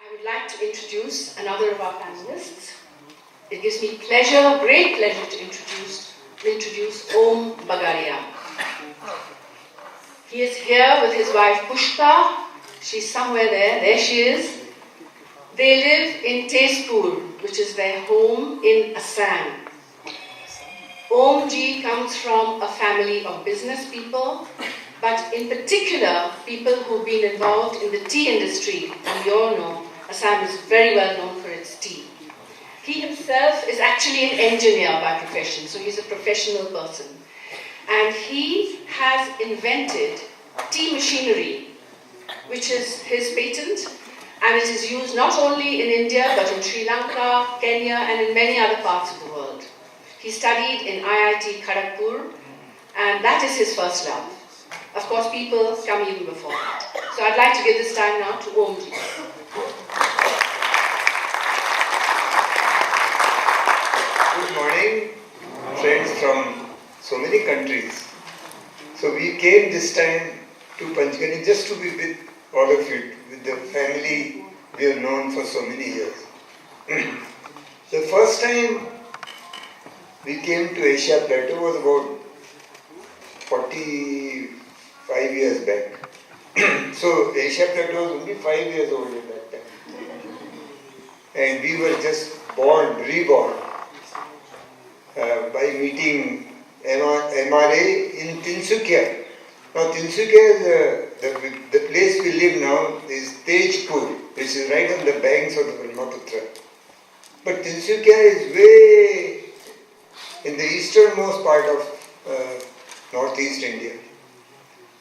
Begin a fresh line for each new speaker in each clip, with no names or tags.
I would like to introduce another of our panelists. It gives me pleasure, great pleasure to introduce Om Bagaria. He is here with his wife Pushpa. She's somewhere there. There she is. They live in Tezpur, which is their home in Assam. Om Ji comes from a family of business people, but in particular, people who've been involved in the tea industry. And you all know, Assam is very well known for its tea. He himself is actually an engineer by profession, so he's a professional person. And he has invented tea machinery, which is his patent, and it is used not only in India, but in Sri Lanka, Kenya, and in many other parts of the world. He studied in IIT Kharagpur, and that is his first love. Of course, people come even before that. So I'd like to give this time now to Om Ji.
Good morning, friends from so many countries. So we came this time to Panchgani just to be with all of you, with the family we have known for so many years. The first time we came to Asia Plateau was about 45 years back. So Asia Plateau was only 5 years old at that time. And we were just reborn by meeting MRA in Tinsukia. Now Tinsukia is the place we live now is Tezpur, which is right on the banks of the Brahmaputra. But Tinsukia is way in the easternmost part of northeast India.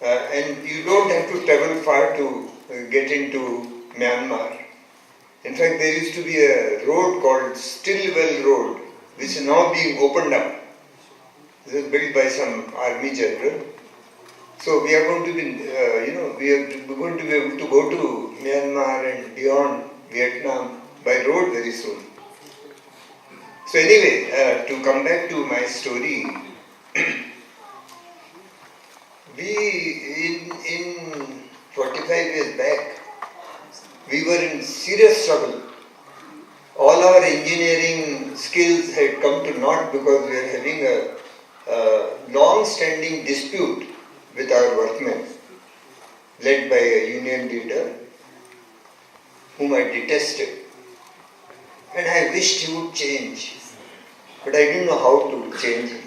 And you don't have to travel far to get into Myanmar. In fact, there used to be a road called Stillwell Road, which is now being opened up. This was built by some army general. So we are going to be, we're going to be able to go to Myanmar and beyond Vietnam by road very soon. So anyway, to come back to my story, in 45 years back, we were in serious trouble. All our engineering skills had come to naught because we were having a long-standing dispute with our workmen, led by a union leader whom I detested. And I wished he would change, but I didn't know how to change him.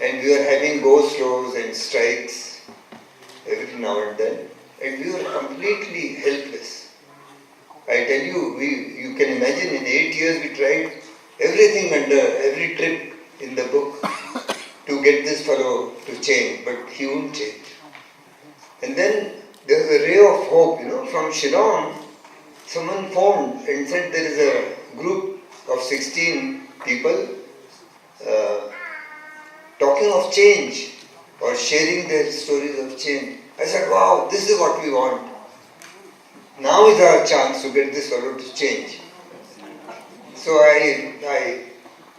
And we were having go-slows and strikes every now and then, and we were completely helpless. I tell you, you can imagine in 8 years we tried everything under every trick in the book to get this fellow to change, but he wouldn't change. And then there was a ray of hope, from Shillong. Someone phoned and said there is a group of 16 people talking of change or sharing their stories of change. I said, wow, this is what we want. Now is our chance to get this fellow to change. So I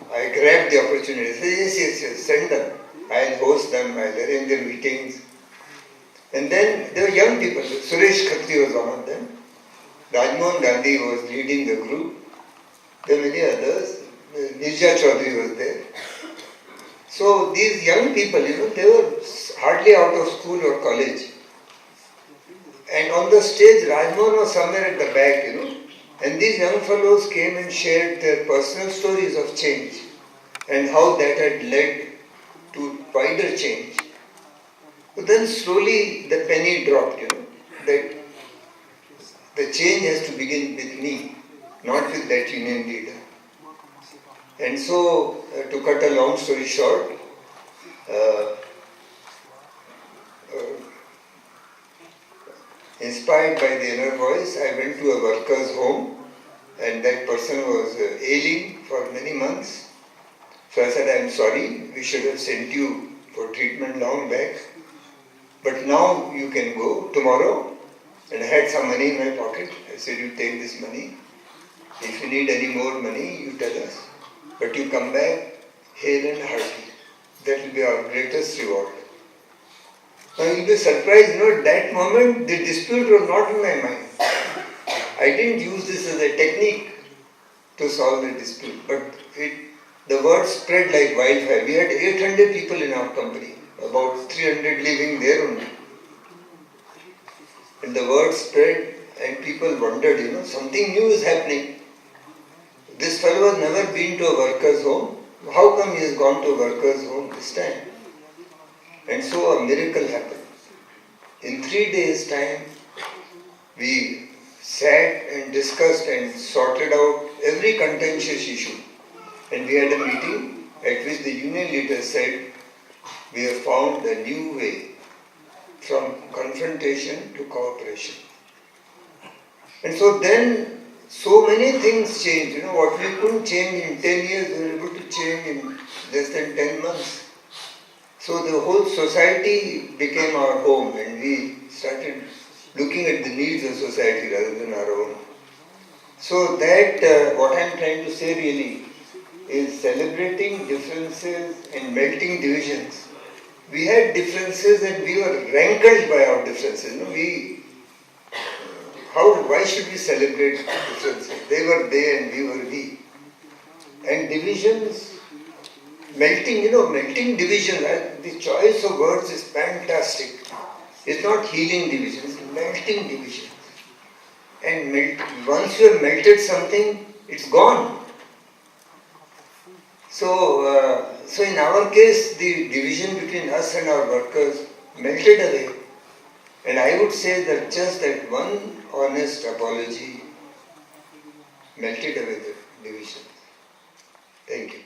grabbed the opportunity. I said, yes, send them. I'll host them, I'll arrange their meetings. And then there were young people. Suresh Khatri was one of them. Rajmohan Gandhi was leading the group. There were many others. Nirja Chaudhary was there. So these young people, they were hardly out of school or college. And on the stage, Rajmohan was somewhere at the back, And these young fellows came and shared their personal stories of change and how that had led to wider change. But then slowly the penny dropped, that the change has to begin with me, not with that union leader. And so, to cut a long story short, inspired by the inner voice, I went to a worker's home, and that person was ailing for many months. So I said, I'm sorry, we should have sent you for treatment long back, but now you can go tomorrow. And I had some money in my pocket. I said, you take this money. If you need any more money, you tell us. But you come back hale and hearty. That will be our greatest reward. Now you'll be surprised, at that moment the dispute was not in my mind. I didn't use this as a technique to solve the dispute, but the word spread like wildfire. We had 800 people in our company, about 300 living there only. And the word spread and people wondered, something new is happening. This fellow has never been to a worker's home. How come he has gone to a worker's home this time? And so a miracle happened. In 3 days' time, we sat and discussed and sorted out every contentious issue. And we had a meeting at which the union leader said, we have found a new way from confrontation to cooperation. And so then, so many things changed. What we couldn't change in 10 years, we were able to change in less than 10 months. So the whole society became our home, and we started looking at the needs of society rather than our own. So that, what I am trying to say really, is celebrating differences and melting divisions. We had differences and we were rankled by our differences. Why should we celebrate differences? They were they and we were we. And divisions, melting division, the choice of words is fantastic. It's not healing divisions, it's melting divisions. And once you have melted something, it's gone. So in our case, the division between us and our workers melted away. And I would say that just that one honest apology melted away the division. Thank you.